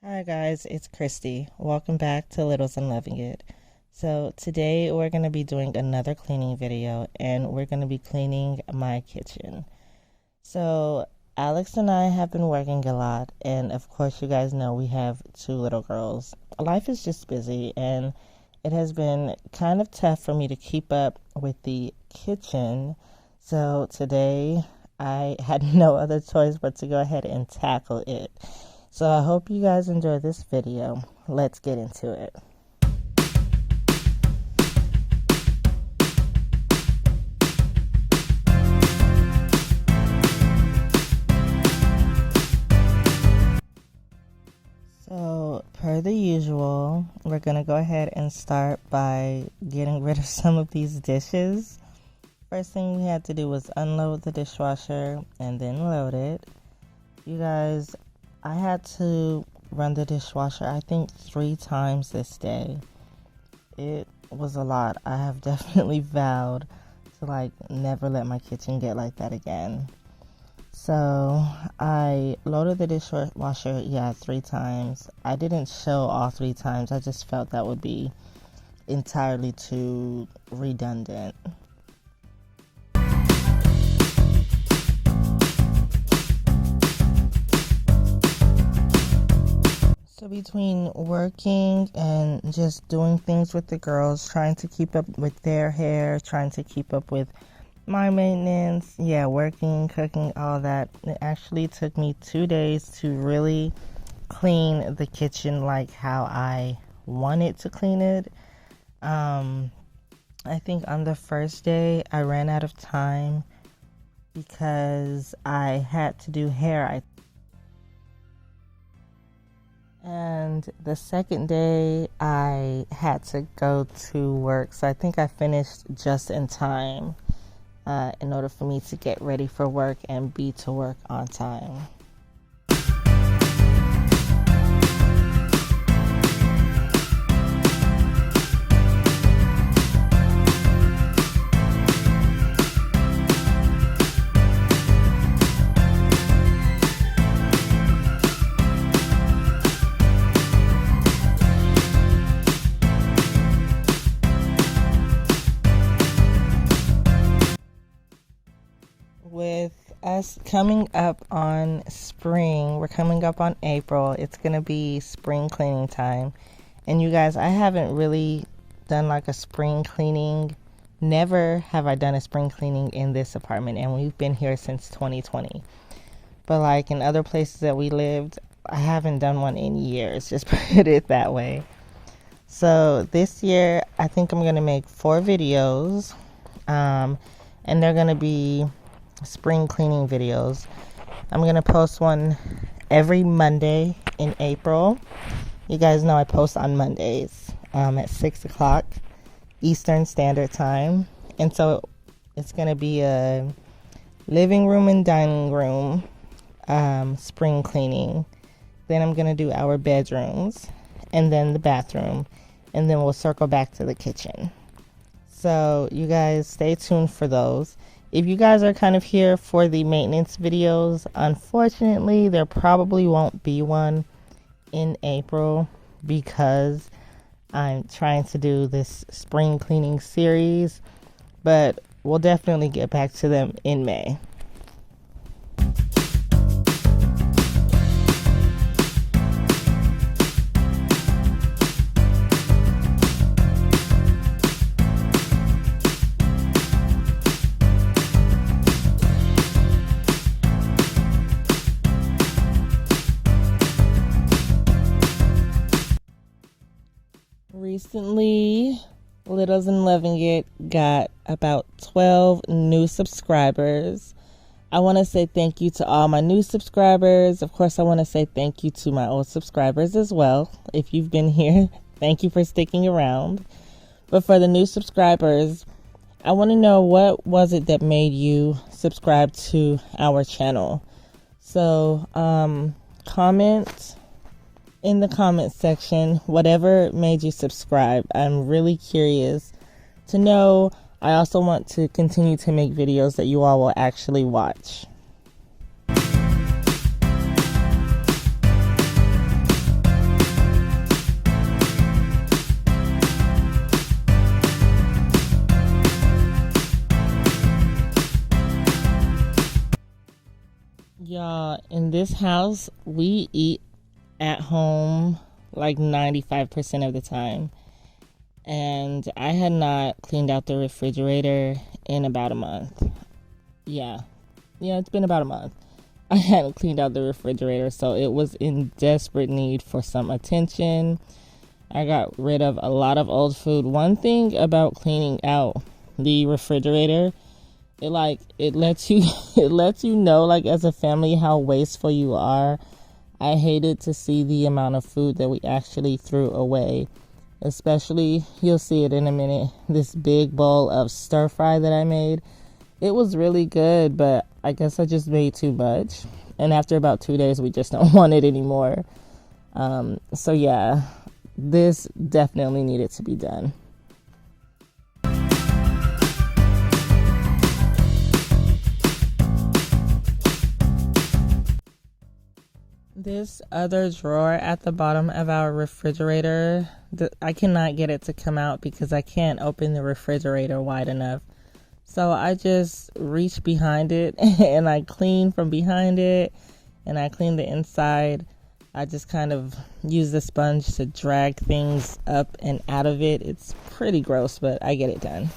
Hi guys, it's Christy. Welcome back to Littles and Loving It. So today we're going to be doing another cleaning video and we're going to be cleaning my kitchen. So Alex and I have been working a lot, and of course you guys know we have two little girls. Life is just busy and it has been kind of tough for me to keep up with the kitchen. So today I had no other choice but to go ahead and tackle it. So I hope you guys enjoy this video. Let's get into it. So per the usual, we're going to go ahead and start by getting rid of some of these dishes. First thing we had to do was unload the dishwasher and then load it. You guys, I had to run the dishwasher, I think 3 times this day. It was a lot. I have definitely vowed to never let my kitchen get like that again. So I loaded the dishwasher, 3 times. I didn't show all 3 times. I just felt that would be entirely too redundant. So between working and just doing things with the girls, trying to keep up with their hair, trying to keep up with my maintenance, working, cooking, all that, it actually took me 2 days to really clean the kitchen like how I wanted to clean it. I think on the first day I ran out of time because I had to do hair. And the second day I had to go to work, so I think I finished just in time in order for me to get ready for work and be to work on time. With us coming up on spring, we're coming up on April, it's going to be spring cleaning time. And you guys, I haven't really done a spring cleaning. Never have I done a spring cleaning in this apartment, and we've been here since 2020. But in other places that we lived, I haven't done one in years, just put it that way. So this year, I think I'm going to make 4 videos, and they're going to be spring cleaning videos. I'm gonna post one every Monday in April. You guys know I post on Mondays at 6 o'clock Eastern Standard Time, and so it's gonna be a living room and dining room spring cleaning. Then I'm gonna do our bedrooms and then the bathroom, and then we'll circle back to the kitchen. So you guys stay tuned for those. If you guys are kind of here for the maintenance videos, unfortunately, there probably won't be one in April because I'm trying to do this spring cleaning series, but we'll definitely get back to them in May. Recently, Littles and Loving It got about 12 new subscribers. I want to say thank you to all my new subscribers. Of course, I want to say thank you to my old subscribers as well. If you've been here, thank you for sticking around. But for the new subscribers, I want to know, what was it that made you subscribe to our channel? So, comment in the comment section whatever made you subscribe. I'm really curious to know. I also want to continue to make videos that you all will actually watch. In this house, we eat at home like 95% of the time. And I had not cleaned out the refrigerator in about a month. Yeah, it's been about a month. I hadn't cleaned out the refrigerator, so it was in desperate need for some attention. I got rid of a lot of old food. One thing about cleaning out the refrigerator, it lets you it lets you know, like, as a family, how wasteful you are. I hated to see the amount of food that we actually threw away. Especially, you'll see it in a minute, this big bowl of stir fry that I made. It was really good, but I guess I just made too much. And after about 2 days, we just don't want it anymore. So yeah, this definitely needed to be done. This other drawer at the bottom of our refrigerator, I cannot get it to come out because I can't open the refrigerator wide enough. So I just reach behind it and I clean from behind it, and I clean the inside. I just kind of use the sponge to drag things up and out of it. It's pretty gross, but I get it done.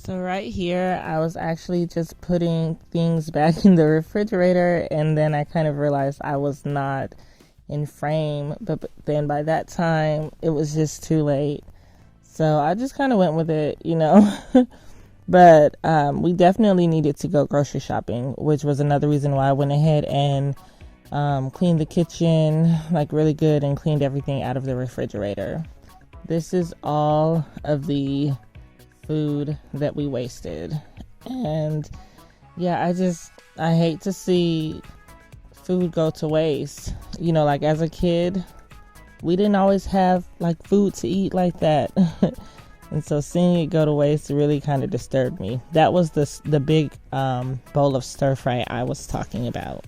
So right here, I was actually just putting things back in the refrigerator, and then I kind of realized I was not in frame, but then by that time, it was just too late. So I just kind of went with it, But we definitely needed to go grocery shopping, which was another reason why I went ahead and cleaned the kitchen like really good and cleaned everything out of the refrigerator. This is all of the food that we wasted, and yeah, I hate to see food go to waste. Like, as a kid, we didn't always have like food to eat like that. And so seeing it go to waste really kind of disturbed me. That was the big bowl of stir fry I was talking about.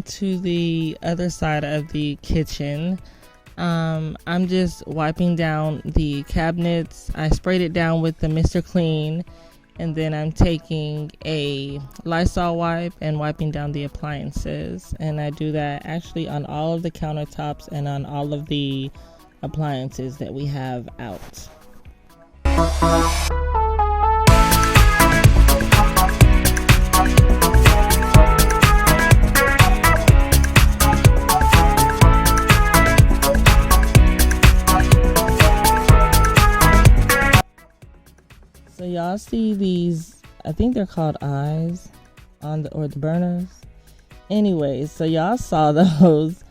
To the other side of the kitchen, I'm just wiping down the cabinets. I sprayed it down with the Mr. Clean, and then I'm taking a Lysol wipe and wiping down the appliances, and I do that actually on all of the countertops and on all of the appliances that we have out. So y'all see these, I think they're called eyes on the burners. Anyways, so y'all saw those.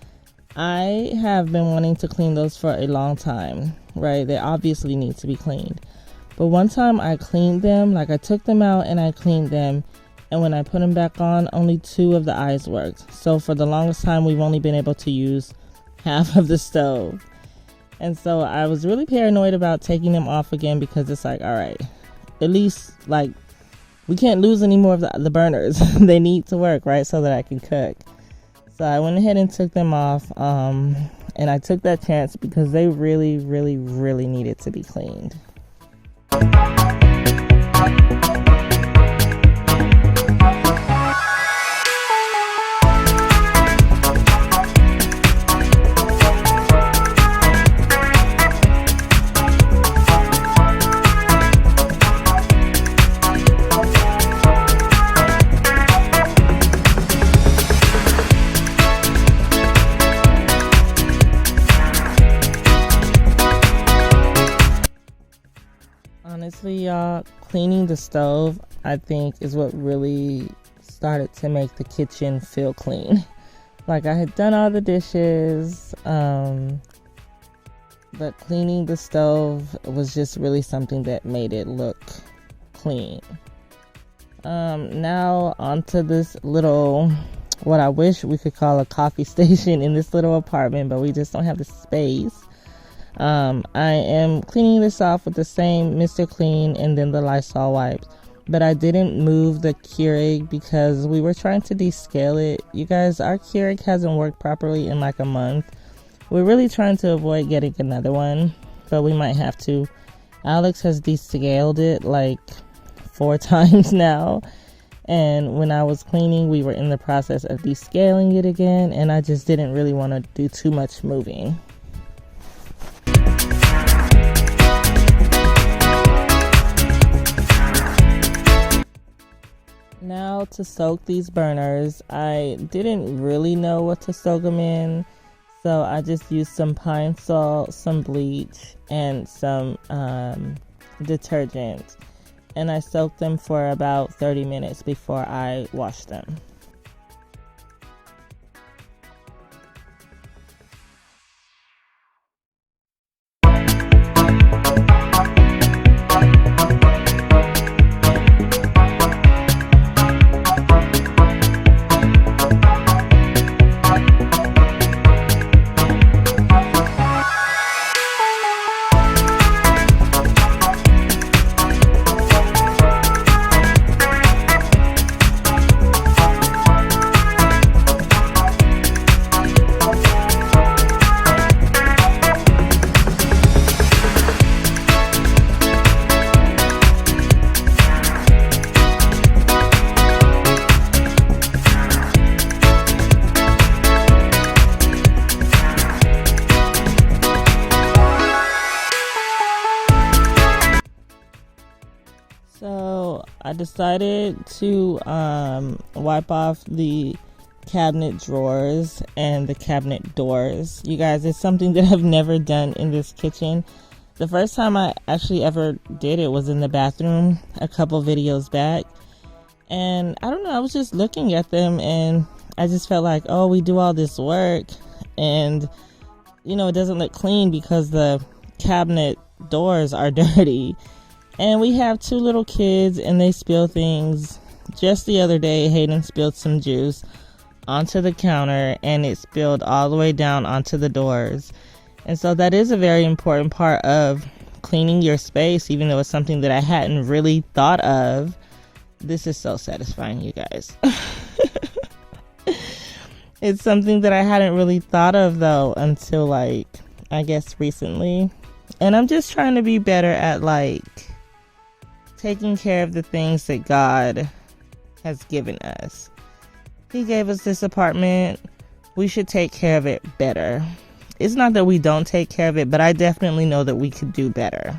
I have been wanting to clean those for a long time, right? They obviously need to be cleaned. But one time I cleaned them, like I took them out and I cleaned them, and when I put them back on, only 2 of the eyes worked. So for the longest time, we've only been able to use half of the stove. And so I was really paranoid about taking them off again, because it's like, all right, at least, like, we can't lose any more of the burners. They need to work, right, so that I can cook. So I went ahead and took them off, and I took that chance because they really, really, really needed to be cleaned. cleaning the stove, I think, is what really started to make the kitchen feel clean. Like, I had done all the dishes, but cleaning the stove was just really something that made it look clean. Now onto this little, what I wish we could call a coffee station in this little apartment, but we just don't have the space. I am cleaning this off with the same Mr. Clean and then the Lysol wipes, but I didn't move the Keurig because we were trying to descale it. You guys, our Keurig hasn't worked properly in like a month. We're really trying to avoid getting another one, but we might have to. Alex has descaled it like 4 times now, and when I was cleaning, we were in the process of descaling it again, and I just didn't really want to do too much moving. Now to soak these burners, I didn't really know what to soak them in, so I just used some pine salt, some bleach, and some detergent, and I soaked them for about 30 minutes before I washed them. So I decided to wipe off the cabinet drawers and the cabinet doors. You guys, it's something that I've never done in this kitchen. The first time I actually ever did it was in the bathroom a couple videos back. And I don't know, I was just looking at them and I just felt like, oh, we do all this work and, you know, it doesn't look clean because the cabinet doors are dirty. And we have 2 little kids and they spill things. Just the other day, Hayden spilled some juice onto the counter and it spilled all the way down onto the doors. And so that is a very important part of cleaning your space, even though it's something that I hadn't really thought of. This is so satisfying, you guys. It's something that I hadn't really thought of though until like, I guess recently. And I'm just trying to be better at like taking care of the things that God has given us. He gave us this apartment. We should take care of it better. It's not that we don't take care of it, but I definitely know that we could do better.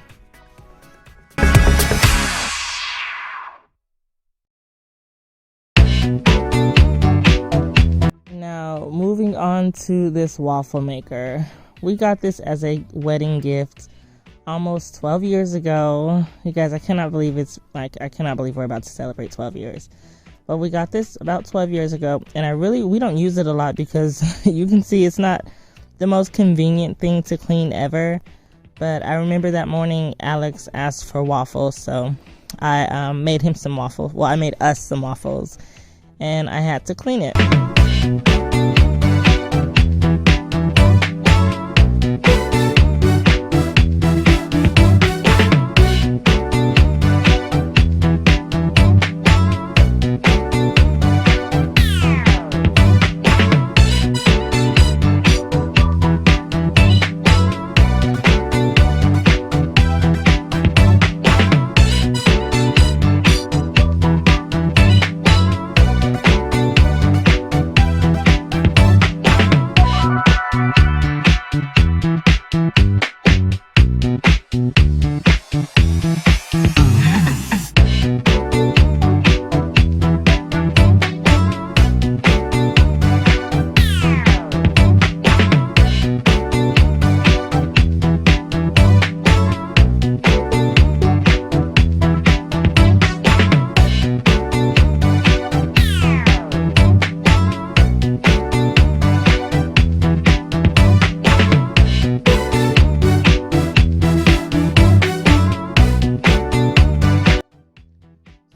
Now, moving on to this waffle maker. We got this as a wedding gift almost 12 years ago. You guys, I cannot believe we're about to celebrate 12 years. But we got this about 12 years ago, and we don't use it a lot because you can see it's not the most convenient thing to clean ever. But I remember that morning Alex asked for waffles, so I made him some waffles. Well, I made us some waffles, and I had to clean it.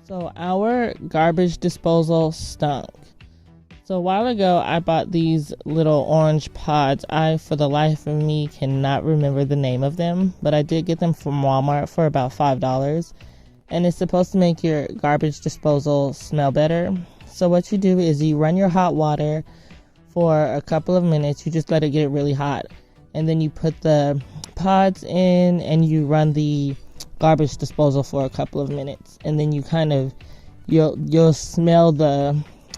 So our garbage disposal stunk. So a while ago, I bought these little orange pods. I, for the life of me, cannot remember the name of them, but I did get them from Walmart for about $5. And it's supposed to make your garbage disposal smell better. So what you do is you run your hot water for a couple of minutes. You just let it get really hot. And then you put the pods in and you run the garbage disposal for a couple of minutes, and then you kind of you'll smell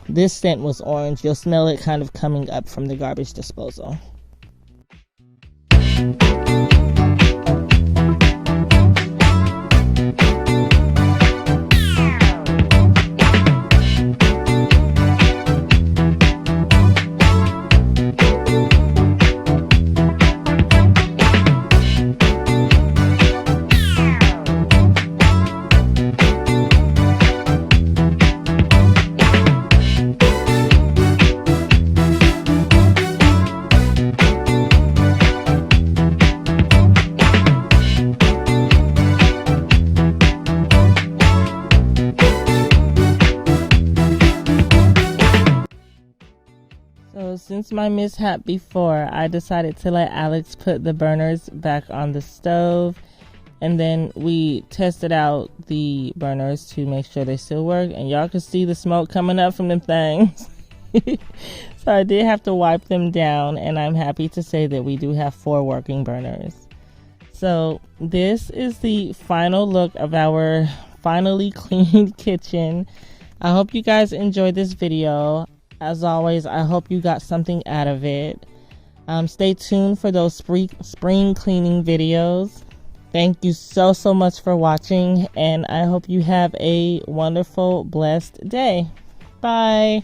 this scent was orange. You'll smell it kind of coming up from the garbage disposal. So since my mishap before, I decided to let Alex put the burners back on the stove, and then we tested out the burners to make sure they still work, and y'all can see the smoke coming up from them things. So I did have to wipe them down, and I'm happy to say that we do have 4 working burners. So this is the final look of our finally cleaned kitchen. I hope you guys enjoyed this video. As always, I hope you got something out of it. Stay tuned for those spring cleaning videos. Thank you so much for watching, and I hope you have a wonderful, blessed day. Bye.